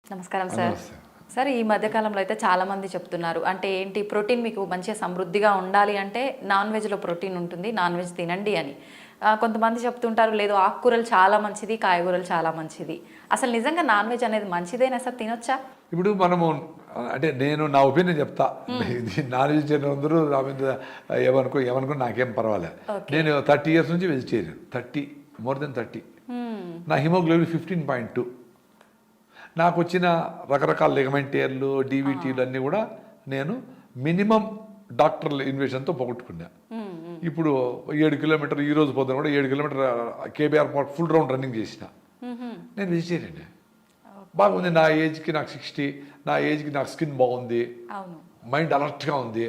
నమస్కారం sir. Sir, ఈ మధ్యకాలంలో అయితే చాలామంది చెప్తున్నారు, అంటే ఏంటి, ప్రోటీన్ మీకు మంచిగా సమృద్ధిగా ఉండాలి అంటే నాన్ వెజ్లో ప్రోటీన్ ఉంటుంది, నాన్ వెజ్ తినండి అని. కొంతమంది చెప్తుంటారు, లేదు ఆకుకూరలు చాలా మంచిది, కాయగూరలు చాలా మంచిది. అసలు నిజంగా నాన్ వెజ్ అనేది మంచిదేనా సార్, తినొచ్చా? ఇప్పుడు మనము అంటే నేను నా ఒపీనియన్ చెప్తా. ఇది నాన్ వెజిటేరియన్ అందరూ నా మీద ఏమనుకో నాకేం పర్వాలేదు. నేను 30 years నుంచి వెజిటేరియన్, మోర్ దెన్ 30. నా హిమోగ్లోబిన్ 15.2. నాకు వచ్చిన రకరకాల లిగమెంటేర్లు, డీవీటీలు అన్నీ కూడా నేను మినిమం డాక్టర్ల ఇన్వెషన్తో పోగొట్టుకున్నా. ఇప్పుడు 7 kilometers ఈ రోజు పొద్దున కూడా 7 kilometers KBR full round running చేసిన. నేను వెజిటేరియన్. బాగుంది. నా ఏజ్కి నాకు 60, నా ఏజ్కి నాకు స్కిన్ బాగుంది, మైండ్ అలర్ట్గా ఉంది.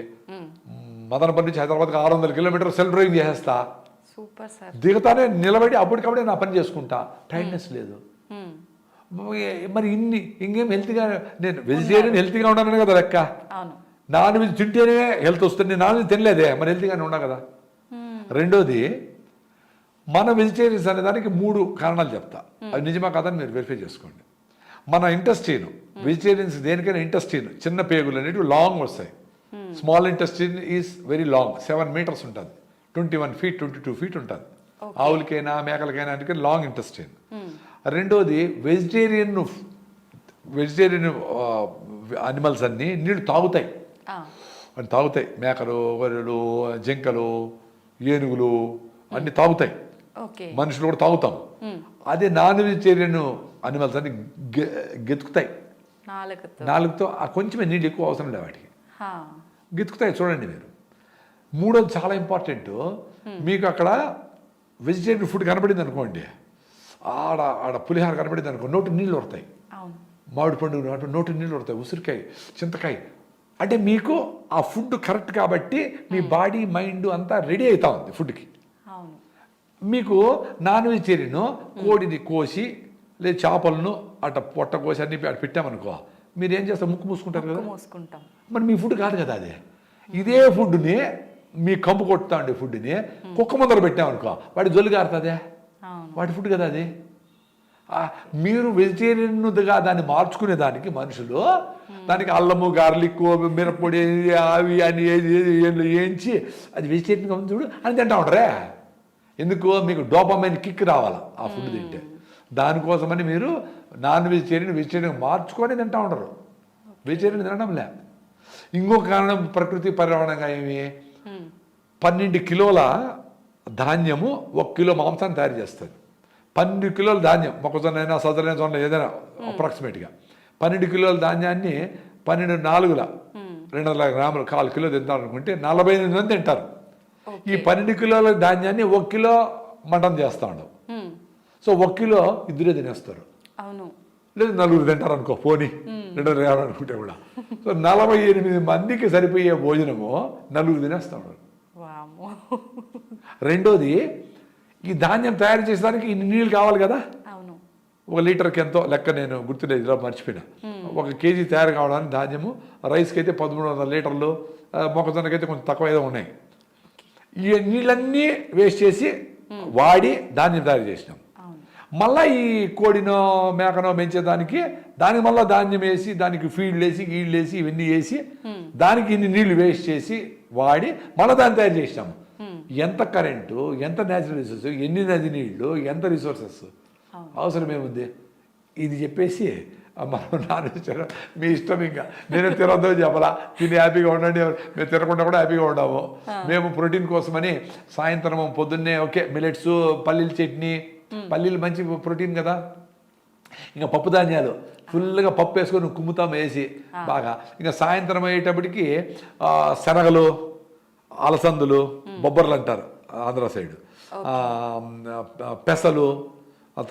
మదనపల్లి నుంచి హైదరాబాద్కి 600 kilometers సెల్ఫ్ డ్రైవింగ్ చేసేస్తా. దిగుతానే నిలబడి అప్పటికప్పుడే నా పని చేసుకుంటా. టైర్డ్నెస్ లేదు. మరి ఇంకేం హెల్త్గా, నేను వెజిటేరియన్ హెల్త్గా ఉన్నాను కదా లెక్క. నాన్ వెజ్ తింటేనే హెల్త్ వస్తుంది. నేను నాన్ వెజ్ తినలేదే, మరి హెల్త్గానే ఉన్నా కదా. రెండోది, మన వెజిటేరియన్స్ అనే దానికి 3 కారణాలు చెప్తా. అది నిజమా కాదని మీరు వెరిఫై చేసుకోండి. మన ఇంటెస్టైన్, వెజిటేరియన్స్ దేనికైనా ఇంటెస్టైన్, చిన్న పేగులు అనేవి లాంగ్ వస్తాయి. Small intestine is very long, 7 meters ఉంటుంది, 21 feet 22 feet ఉంటుంది. ఆవులకైనా మేకలకైనా అందుకని లాంగ్ ఇంటెస్టైన్. రెండోది, వెజిటేరియన్ అనిమల్స్ అన్నీ నీళ్ళు తాగుతాయి. మేకలు, గొర్రెలు, జింకలు, ఏనుగులు అన్నీ తాగుతాయి. మనుషులు కూడా తాగుతాం. అదే నాన్ వెజిటేరియన్ అనిమల్స్ అన్ని గెతుకుతాయి నాలుగుతో. కొంచెమే నీళ్ళు ఎక్కువ అవసరం లేదు వాటికి, గెతుకుతాయి. చూడండి మీరు. మూడోది చాలా ఇంపార్టెంట్. మీకు అక్కడ వెజిటేరియన్ ఫుడ్ కనబడింది అనుకోండి, ఆడ పులిహార కనబడింది అనుకో, నోటి నీళ్ళు వస్తాయి. మామిడి పండు నోటి నీళ్ళు వస్తాయి, ఉసిరికాయ, చింతకాయ. అంటే మీకు ఆ ఫుడ్ కరెక్ట్ కాబట్టి మీ బాడీ మైండ్ అంతా రెడీ అవుతా ఉంది ఫుడ్కి. మీకు నాన్ వెజిటేరియన్ కోడిని కోసి లేదా చేపలను అట్ట పొట్ట కోసి అన్ని అటు పెట్టామనుకో, మీరు ఏం చేస్తారు, ముక్కు మూసుకుంటారు కదా. మరి మీ ఫుడ్ కాదు కదా అది. ఇదే ఫుడ్ని మీ కంపు కొట్టుతా ఉండే ఫుడ్ని కుక్క ముందర పెట్టామనుకో, వాడి జొల్లు కారుతుందే, వాడి ఫుడ్ కదా అది. మీరు వెజిటేరియన్గా దాన్ని మార్చుకునే దానికి మనుషులు దానికి అల్లము, గార్లిక్, మిరప్పొడి, అవి అని వేయించి అది వెజిటేరియన్గా ఉంది చూడు అని తింటా ఉంటారే. ఎందుకు? మీకు డోపమైన్ కిక్ రావాలి ఆ ఫుడ్ తింటే. దానికోసమని మీరు నాన్ వెజిటేరియన్ మార్చుకొని తింటా ఉంటారు. వెజిటేరియన్ తినడం లే. ఇంకొక కారణం ప్రకృతి పర్యావరణంగా ఏమి, 12 kilos ధాన్యము 1 kilo మాంసాన్ని తయారు చేస్తుంది. 12 kilos ధాన్యం, మొక్కజొన్న అయినా సజ్జలైన జొన్న ఏదైనా అప్రాక్సిమేట్గా 12 kilos ధాన్యాన్ని 12 4 200 grams 1/4 kilo తింటారు అనుకుంటే 48 మంది తింటారు. ఈ 12 kilos ధాన్యాన్ని 1 kilo మటన్ చేస్తా ఉండవు. సో 1 kilo ఇద్దరే తినేస్తారు. లేదు 4 తింటారు అనుకో, పోనీ 200 grams అనుకుంటే కూడా. సో 48 మందికి సరిపోయే భోజనము 4 తినేస్తా ఉన్నారు. రెండోది, ఈ ధాన్యం తయారు చేసేదానికి ఇన్ని నీళ్ళు కావాలి కదా. 1 లీటర్కి ఎంతో లెక్క నేను గుర్తులేదు, ఇలా మర్చిపోయినా. 1 kg తయారు కావడానికి ధాన్యము, రైస్కి అయితే 1300 లీటర్లు, మొక్కజొన్నకైతే కొంచెం తక్కువ ఏదో ఉన్నాయి. ఈ నీళ్ళన్నీ వేస్ట్ చేసి వాడి ధాన్యం తయారు చేసినాం. మళ్ళీ ఈ కోడినో మేకనో పెంచేదానికి దానికి మళ్ళీ ధాన్యం వేసి, దానికి ఫీల్డ్ వేసి, గీళ్ళు వేసి, ఇవన్నీ వేసి, దానికి ఇన్ని నీళ్లు వేస్ట్ చేసి వాడి మళ్ళీ దాన్ని తయారు చేసినాము. ఎంత కరెంటు, ఎంత న్యాచురల్ రిసోర్సెస్, ఎన్ని నది నీళ్లు, ఎంత రిసోర్సెస్ అవసరం ఏముంది. ఇది చెప్పేసి మనం నాన్ వెజ్ మీ ఇష్టం, ఇంకా నేను తినొద్దు చెప్పాలా, తిని హ్యాపీగా ఉండండి, మేము తినకుండా కూడా హ్యాపీగా ఉన్నాము. మేము ప్రోటీన్ కోసమని సాయంత్రం పొద్దున్నే ఓకే మిల్లెట్స్, పల్లీల చట్నీ, పల్లీలు మంచి ప్రోటీన్ కదా. ఇంకా పప్పు ధాన్యాలు ఫుల్గా పప్పు వేసుకొని కుమ్ముతాం వేసి బాగా. ఇంకా సాయంత్రం అయ్యేటప్పటికి శనగలు, అలసందులు, బొబ్బర్లు అంటారు ఆంధ్ర సైడ్, పెసలు,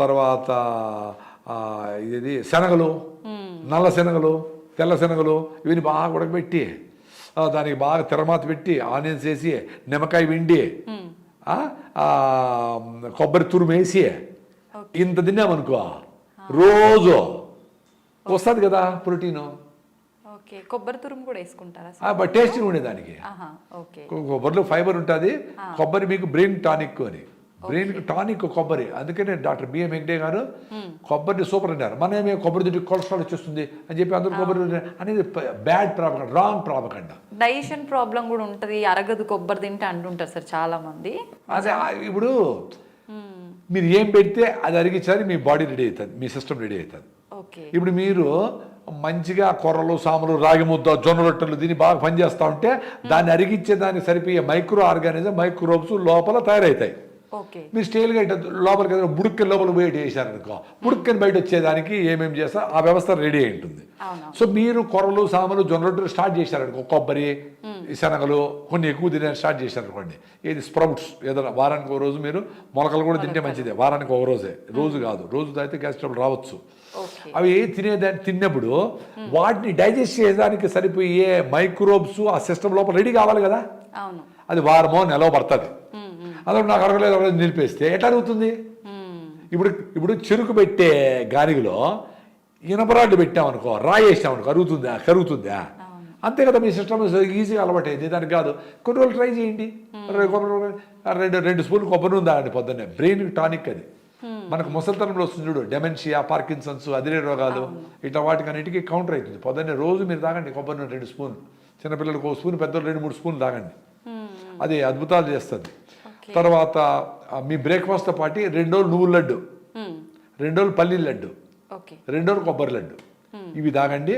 తర్వాత ఇది శనగలు, నల్ల శనగలు, తెల్ల శనగలు, ఇవన్నీ బాగా ఉడకబెట్టి దానికి బాగా తిరమాత పెట్టి ఆనియన్స్ వేసి, నిమ్మకాయ పిండి, కొబ్బరి తురుము వేసి ఇంత తిన్నామనుకో రోజు వస్తుంది కదా ప్రోటీను. కొబ్బరి తురుము కూడా వేసుకుంటారా? టేస్ట్గా ఉండేదానికి. కొబ్బరిలో ఫైబర్ ఉంటుంది. కొబ్బరి మీకు బ్రెయిన్ టానిక్ అని, బ్రెయిన్కి టానిక్ కొబ్బరి. అందుకనే డాక్టర్ బిఎం వెంకటే గారు కొబ్బరిని సూపర్ అన్నారు. మనమే కొబ్బరి తింటే కొలెస్ట్రాల్ వచ్చేస్తుంది అని చెప్పి అందరూ కొబ్బరి అనేది bad propaganda, wrong propaganda. Digestion problem కూడా ఉంటుంది, అరగదు కొబ్బరి తింటే అంటుంటారు సార్ చాలా మంది. అదే ఇప్పుడు మీరు ఏం పెడితే అది అరిగించాలని మీ బాడీ రెడీ అవుతుంది, మీ సిస్టమ్ రెడీ అవుతుంది. ఇప్పుడు మీరు మంచిగా కొర్రలు, సాములు, రాగి ముద్ద, జొన్న రొట్టెలు దీన్ని బాగా పనిచేస్తూ ఉంటే దాన్ని అరిగించే దానికి సరిపోయే మైక్రో ఆర్గానిజం, మైక్రోబ్స్ లోపల తయారవుతాయి. మీరు స్టైల్గా ఇట్లా లోపలికి ఏదైనా బుడుక్కని లోపల బయట వేసారనుకో, బుడుక్కని బయట వచ్చేదానికి ఏమేమి చేస్తారో ఆ వ్యవస్థ రెడీ అయి ఉంటుంది. సో మీరు కొర్రలు, సాములు, జొన్న రొట్టెలు స్టార్ట్ చేశారనుకో, కొబ్బరి, శనగలు కొన్ని ఎక్కువ తినే స్టార్ట్ చేశారనుకోండి, ఏది స్ప్రౌట్స్ ఏదైనా వారానికి ఒక రోజు మీరు మొలకలు కూడా తింటే మంచిదే. వారానికి ఒక రోజే, రోజు కాదు. రోజు తాగితే గ్యాస్ ట్రబుల్ రావచ్చు. అవి తినేదాన్ని తిన్నప్పుడు వాటిని డైజెస్ట్ చేయడానికి సరిపోయే మైక్రోబ్స్ ఆ సిస్టమ్ లోపల రెడీ కావాలి కదా. అది వారమో నెలలో పడుతుంది. అదే నాకు అరగలేదు నిలిపేస్తే ఎట్లా అరుగుతుంది? ఇప్పుడు చెరుకు పెట్టే గానిలో ఇనపరాడ్డు పెట్టామనుకో, రాయి వేసామనుకో, కరుగుతుందా? అంతే కదా. మీ సిస్టమ్ ఈజీగా అలవాటు అయింది. దానికి కాదు, కొన్ని రోజులు ట్రై చేయండి. 2 స్పూన్లు కొబ్బరి నూనె తాగండి పొద్దున్నే. బ్రెయిన్ టానిక్ అది. మనకు ముసలితనంలో వస్తుంది చూడు, డెమెన్షియా, పార్కిన్సన్స్, అదిరే రోగాలు, ఇట్లా వాటికన్నిటికీ కౌంటర్ అవుతుంది. పొద్దున్నే రోజు మీరు తాగండి కొబ్బరి నూనె 2 స్పూన్లు. చిన్నపిల్లలకు 1 స్పూన్, పెద్దలు 2-3 స్పూన్లు తాగండి. అది అద్భుతాలు చేస్తుంది. తర్వాత మీ బ్రేక్ఫాస్ట్తో పాటు 2 రోజులు నువ్వుల లడ్డు, 2 రోజులు పల్లీల లడ్డు, 2 రోజులు కొబ్బరి లడ్డు, ఇవి తాగండి.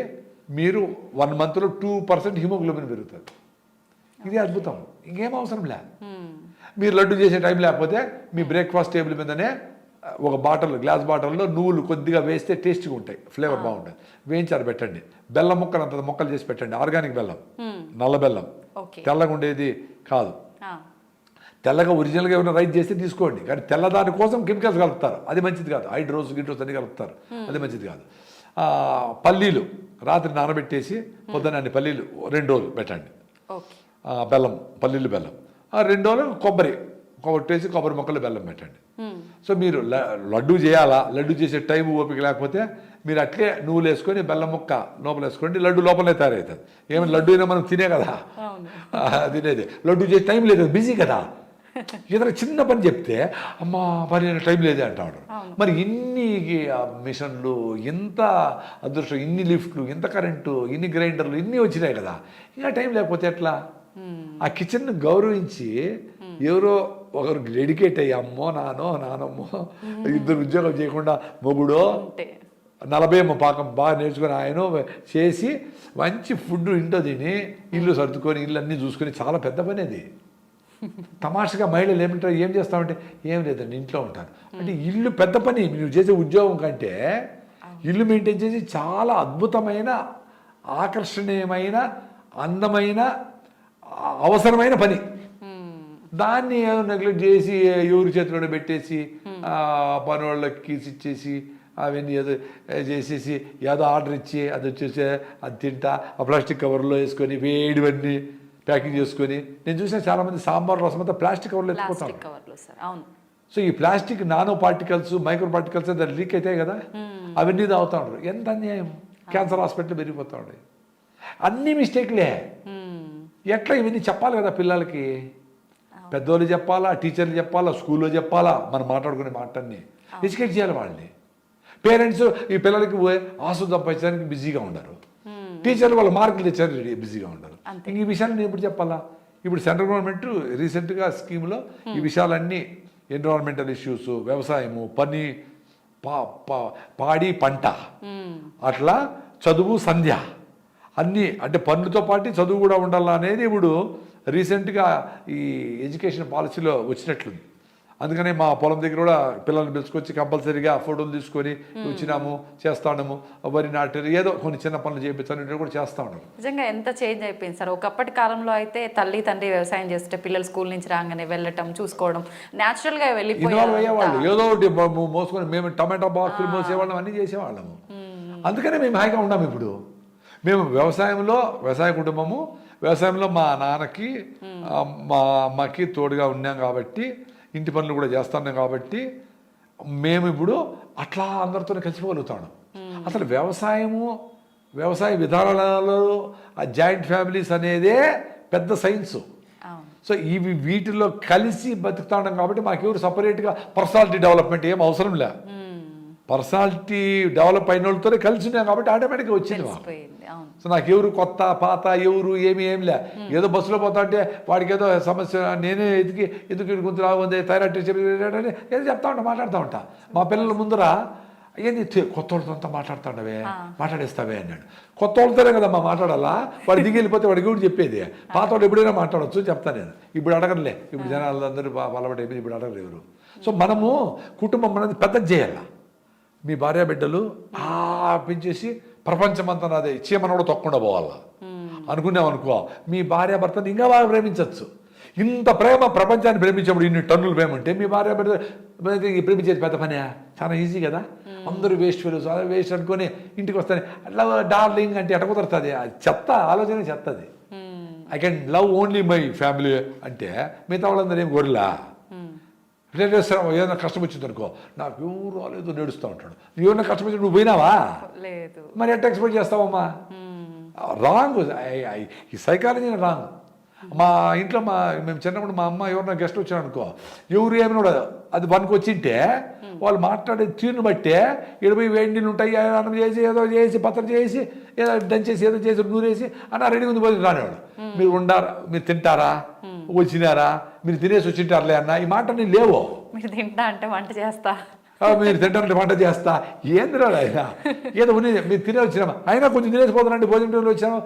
మీరు 1 మంత్లో 2% హిమోగ్లోబిన్ పెరుగుతుంది. ఇది అద్భుతం. ఇంకేం అవసరం లే. మీరు లడ్డు చేసే టైం లేకపోతే మీ బ్రేక్ఫాస్ట్ టేబుల్ మీదనే ఒక గ్లాస్ బాటిల్లో నువ్వులు కొద్దిగా వేస్తే టేస్ట్గా ఉంటాయి, ఫ్లేవర్ బాగుంటుంది. వేయించారు పెట్టండి. బెల్లం ముక్కలు మొక్కలు చేసి పెట్టండి. ఆర్గానిక్ బెల్లం, నల్ల బెల్లం, తెల్లగా ఉండేది కాదు. తెల్లగా ఒరిజినల్గా ఏమైనా రైస్ చేస్తే తీసుకోండి. కానీ తెల్లదాని కోసం కెమికల్స్ కలుపుతారు, అది మంచిది కాదు. హైడ్రోస్ గిడ్రోస్ అన్ని కలుపుతారు, అది మంచిది కాదు. పల్లీలు రాత్రి నానబెట్టేసి పొద్దున్న అన్ని పల్లీలు 2 రోజులు పెట్టండి. బెల్లం, పల్లీలు, బెల్లం 2 రోజులు కొబ్బరి కొట్టేసి కొబ్బరి మొక్కలు బెల్లం పెట్టండి. సో మీరు లడ్డు చేయాలా, లడ్డు చేసే టైం ఓపిక లేకపోతే మీరు అట్లే నువ్వులు వేసుకొని బెల్లం ముక్క లోపల వేసుకోండి. లడ్డు లోపలే తయారవుతుంది. ఏమైనా లడ్డు అయినా మనం తినే కదా తినేది. లడ్డు చేసే టైం లేదు, బిజీ కదా. ఏదైనా చిన్న పని చెప్తే అమ్మా పని టైం లేదే అంటాడు. మరి ఇన్ని మిషన్లు, ఇంత అదృష్టం, ఇన్ని లిఫ్ట్లు, ఇంత కరెంటు, ఇన్ని గ్రైండర్లు, ఇన్ని వచ్చినాయి కదా. ఇంకా టైం లేకపోతే ఎట్లా? ఆ కిచెన్ను గౌరవించి ఎవరో ఒకరు డెడికేట్ అయ్యి, అమ్మో నానమ్మో 2 ఉద్యోగం చేయకుండా మొగుడో 40 పాకం బాగా నేర్చుకొని ఆయన చేసి మంచి ఫుడ్ ఇంట్లో తిని ఇల్లు సర్దుకొని ఇల్లు అన్నీ చూసుకొని చాలా పెద్ద పని అది. తమాషగా మహిళలు ఏమంటారు, ఏం చేస్తామంటే ఏం లేదండి ఇంట్లో ఉంటారు అంటే ఇల్లు పెద్ద పని. నువ్వు చేసే ఉద్యోగం కంటే ఇల్లు మెయింటైన్ చేసి చాలా అద్భుతమైన, ఆకర్షణీయమైన, అందమైన, అవసరమైన పని. దాన్ని ఏదో నెగ్లెక్ట్ చేసి ఎవరి చేతిలో పెట్టేసి పని వాళ్ళకి ఇచ్చేసి అవన్నీ ఏదో చేసేసి ఏదో ఆర్డర్ ఇచ్చి అది వచ్చేసి అది తింటా ఆ ప్లాస్టిక్ కవర్లో వేసుకొని వేడివన్నీ ప్యాకింగ్ చేసుకొని. నేను చూసిన చాలామంది సాంబార్ రసం అంతా ప్లాస్టిక్ కవర్లో ఎత్తుకుంటాను. సో ఈ plastic nano particles, micro particles దాన్ని లీక్ అవుతాయి కదా, అవన్నీ తాగుతూ ఉంటారు. ఎంత అన్యాయం. క్యాన్సర్ హాస్పిటల్ పెరిగిపోతూ ఉంటాయి. అన్నీ మిస్టేక్లే. ఎట్లా ఇవన్నీ చెప్పాలి కదా పిల్లలకి. పెద్దోళ్ళు చెప్పాలా, టీచర్లు చెప్పాలా, స్కూల్లో చెప్పాలా, మనం మాట్లాడుకునే మాటన్ని ఎడ్యుకేట్ చేయాలి వాళ్ళని. పేరెంట్స్ ఈ పిల్లలకి ఆశ సంపాదించడానికి బిజీగా ఉండరు. టీచర్లు వాళ్ళ మార్కులు తెచ్చారు బిజీగా ఉండరు. ఇంక ఈ విషయాలు నేను ఎప్పుడు చెప్పాలా? ఇప్పుడు సెంట్రల్ గవర్నమెంట్ రీసెంట్గా స్కీమ్లో ఈ విషయాలన్నీ, ఎన్విరాన్మెంటల్ ఇష్యూస్, వ్యవసాయము, పని, పాడి పంట, అట్లా చదువు, సంధ్య అన్నీ, అంటే పనులతో పాటు చదువు కూడా ఉండాలా అనేది ఇప్పుడు రీసెంట్గా ఈ ఎడ్యుకేషన్ పాలసీలో వచ్చినట్లుంది. అందుకనే మా పొలం దగ్గర కూడా పిల్లల్ని పిలుచుకొచ్చి కంపల్సరీగా ఫోటోలు తీసుకొని వచ్చినాము, చేస్తాము, వరి నాటారు, ఏదో కొన్ని చిన్న పనులు చేయించాను కూడా చేస్తూ ఉన్నాము. నిజంగా ఎంత చేంజ్ అయిపోయింది సార్. ఒకప్పటి కాలంలో అయితే తల్లి తండ్రి వ్యవసాయం చేస్తే పిల్లలు స్కూల్ నుంచి రాగానే వెళ్ళటం, చూసుకోవడం, న్యాచురల్గా ఇన్వాల్వ్ అయ్యేవాళ్ళు. ఏదో ఒకటి మోసుకొని మేము టమాటా బాక్సులు మోసేవాళ్ళం, అన్నీ చేసేవాళ్ళము. అందుకనే మేము హాయిగా ఉన్నాము. ఇప్పుడు మేము వ్యవసాయ కుటుంబము, వ్యవసాయంలో మా నాన్నకి మా అమ్మకి తోడుగా ఉన్నాం కాబట్టి, ఇంటి పనులు కూడా చేస్తున్నాం కాబట్టి మేము ఇప్పుడు అట్లా అందరితో కలిసిపోగలుగుతాను. అసలు వ్యవసాయ విధానాలలో ఆ జాయింట్ ఫ్యామిలీస్ అనేదే పెద్ద సైన్సు. సో ఇవి వీటిలో కలిసి బతుకుతా ఉన్నాం కాబట్టి మాకెవరు సపరేట్గా పర్సనాలిటీ డెవలప్మెంట్ ఏం అవసరం లే. పర్సనాలిటీ డెవలప్ అయిన వాళ్ళతోనే కలిసి ఉన్నాం కాబట్టి ఆటోమేటిక్గా వచ్చింది మాకు. సో నాకు ఎవరు కొత్త పాత ఎవరు ఏం లే. ఏదో బస్సులో పోతా అంటే వాడికి ఏదో సమస్య నేనే ఎందుకు గుంతు రాగుంది థైరాయిడ్ ఏదో చెప్తా ఉంటా, మాట్లాడుతూ ఉంటా. మా పిల్లల ముందర ఏంది కొత్త వాళ్ళతో అంతా మాట్లాడేస్తావే అన్నాడు. కొత్త వాళ్ళతోనే కదమ్మా మాట్లాడాలా, వాడు దిగి వెళ్ళిపోతే వాడికి కూడా చెప్పేది. పాత వాళ్ళు ఎప్పుడైనా మాట్లాడవచ్చు చెప్తా నేను. ఇప్పుడు అడగలే, ఇప్పుడు జనాలు అందరూ అలవాటు అయిపోయింది, ఇప్పుడు అడగరు ఎవరు. సో మనము కుటుంబం అనేది పెద్దది చేయాల. మీ భార్య బిడ్డలు పెంచేసి ప్రపంచమంతా నాదే చీమను కూడా తొక్కకుండా పోవాలా అనుకున్నామనుకో, మీ భార్య భర్తను ఇంకా బాగా ప్రేమించవచ్చు. ఇంత ప్రేమ ప్రపంచాన్ని ప్రేమించినప్పుడు ఇన్ని టన్నులు ప్రేమ ఉంటే మీ భార్య బిడ్డ ప్రేమించేది పెద్ద పనే, చాలా ఈజీ కదా. అందరూ వేస్ట్ ఫెలోస్ వేస్ట్ అనుకొని ఇంటికి వస్తాను లవ్ డార్లింగ్ అంటే ఎట కుదరుతుంది? అది చెత్త ఆలోచన, చెత్తది. I can love only my family అంటే మిగతా వాళ్ళందరూ ఏం గొర్రెలా. రిలేటివ్స్ ఏదైనా కష్టం వచ్చింది అనుకో, నాకు ఎవరు రాలేదు నేడుస్తూ ఉంటాడు. ఏమన్నా కష్టం వచ్చి నువ్వు పోయినావా? లేదు. మరి ఎట్లా ఎక్స్పెక్ట్ చేస్తావమ్మా? రాంగ్, ఈ సైకాలజీ రాంగ్. మా ఇంట్లో మేము చిన్నప్పుడు మా అమ్మ ఎవరన్నా గెస్ట్ వచ్చారు అనుకో, ఎవరు ఏమి కూడా అది వన్కి వచ్చింటే వాళ్ళు మాట్లాడే తీరును బట్టే 20 వేడి నీళ్ళు ఉంటాయి, అన్నం చేసి ఏదో చేసి పత్రం చేసి ఏదో దంచేసి ఏదో చేసి నూరేసి అన్న రెడీ ఉంది పోయి రానివాడు. మీరు ఉండారా, మీరు తింటారా, వచ్చినారా, మీరు తినేసి వచ్చింటారులే అన్న ఈ మాట నేను లేవో. మీరు తింటా అంటే వంట చేస్తా, మీరు తింటారంటే వంట చేస్తా, ఏంది రాడు ఆయన ఏదో ఉన్నది. మీరు తినే వచ్చినామా, అయినా కొంచెం తినేసిపోతానండి, భోజనం వచ్చాము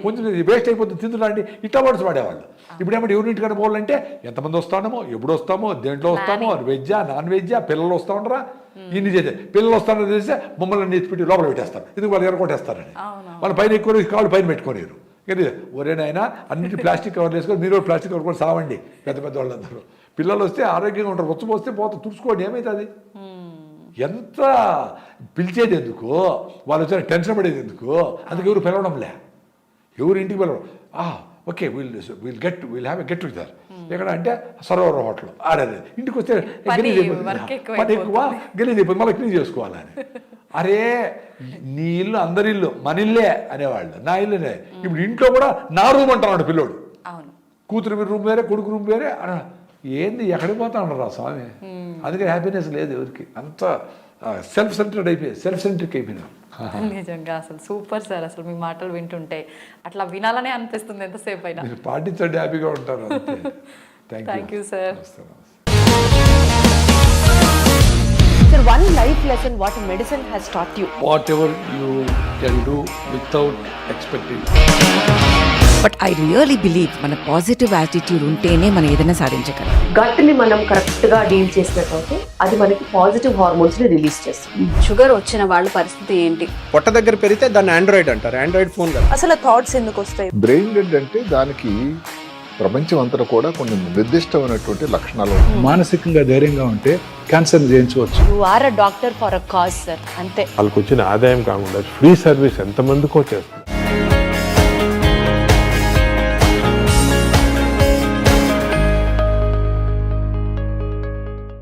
కొంచెం వేస్ట్ అయిపోతుంది తింటున్నాండి, ఇట్లా వర్డ్స్ వాడేవాళ్ళు. ఇప్పుడు ఏమంటే యూనిట్గానే పోవాలంటే ఎంతమంది వస్తామో, ఎప్పుడు వస్తామో, దేంట్లో వస్తామో, వెజ్జా నాన్ వెజ్జా, పిల్లలు వస్తూ ఉండరా, ఇన్ని చేసే పిల్లలు వస్తారని తెలిస్తే మమ్మల్ని ఎత్తిపెట్టి లోపల పెట్టేస్తారు. ఎందుకు వాళ్ళు ఎరగొట్టేస్తారని వాళ్ళు పైన ఎక్కువ కాళ్ళు పైన పెట్టుకోలేరు. కానీ ఒరేనైనా అన్నింటి ప్లాస్టిక్ కవర్లు వేసుకొని మీరు ప్లాస్టిక్ కవర్ కూడా సావండి పెద్ద పెద్ద వాళ్ళందరూ. పిల్లలు వస్తే ఆరోగ్యంగా ఉంటారు, వచ్చి పోస్తే పోతే తుడుచుకోండి, ఏమవుతుంది? ఎంత పిలిచేది ఎందుకు, వాళ్ళు వచ్చిన టెన్షన్ పడేది ఎందుకు? అందుకు ఎవరు పిలవడంలే, ఎవరు ఇంటికి పిలవడం. Okay will have a get together ఎక్కడ అంటే సరోవర్ హోటల్ ఆడేది. ఇంటికి వస్తే గలీజ్ అయిపోతుంది, పని ఎక్కువ గలీజ్ అయిపోతుంది, మళ్ళీ క్లీన్ చేసుకోవాలని. అరే నీ ఇల్లు అందరి ఇల్లు మన ఇల్లే అనేవాళ్ళు, నా ఇల్లునే. ఇప్పుడు ఇంట్లో కూడా నా రూమ్ అంటున్నాడు పిల్లోడు, కూతురు రూమ్ వేరే కొడుకు రూమ్ వేరే. ఏంది ఎక్కడికి పోతా ఉండరా స్వామి? అందుకే హ్యాపీనెస్ లేదు ఎవరికి, అంత సెల్ఫ్ సెంటర్డ్ అయిపోయి సెల్ఫ్ సెంట్రిక్ అయిపోయినా. నిజంగా అసలు సూపర్ సార్. అసలు మీ మాటలు వింటుంటే అట్లా వినాలనే అనిపిస్తుంది ఎంతసేపు అయినా. మీరు పాటించండి, హ్యాపీగా ఉంటారు. Thank you sir. Sir, one life lesson what medicine has taught you. Whatever you can do without expecting. But I really believe మన పాజిటివ్ యాటిట్యూడ్ ఉంటేనే మనం ఏదైనా సాధించగలం. గట్ ని మనం కరెక్ట్ గా డీల్ చేసినట్లయితే అది మనకి పాజిటివ్ హార్మోన్స్ ని రిలీజ్ చేస్తుంది. షుగర్ వచ్చిన వాళ్ళ పరిస్థితి ఏంటి? పొట్ట దగ్గర పెరిగితే దాన్ని ఆండ్రాయిడ్ అంటారు, ఆండ్రాయిడ్ ఫోన్ కదా. అసలు థాట్స్ ఎందుకు వస్తాయి? బ్రెయిన్ డెడ్ అంటే దానికి ప్రపంచం అంతా కూడా కొన్ని నిర్దిష్టమైనటువంటి లక్షణాలు ఉంటాయి. మానసికంగా ధైర్యంగా ఉంటే క్యాన్సర్ జయించవచ్చు. You are a doctor for a cause sir, అంతే. వాళ్ళకి వచ్చిన ఆదాయం కాకుండా ఫ్రీ సర్వీస్ ఎంతమందికో చేస్తారు.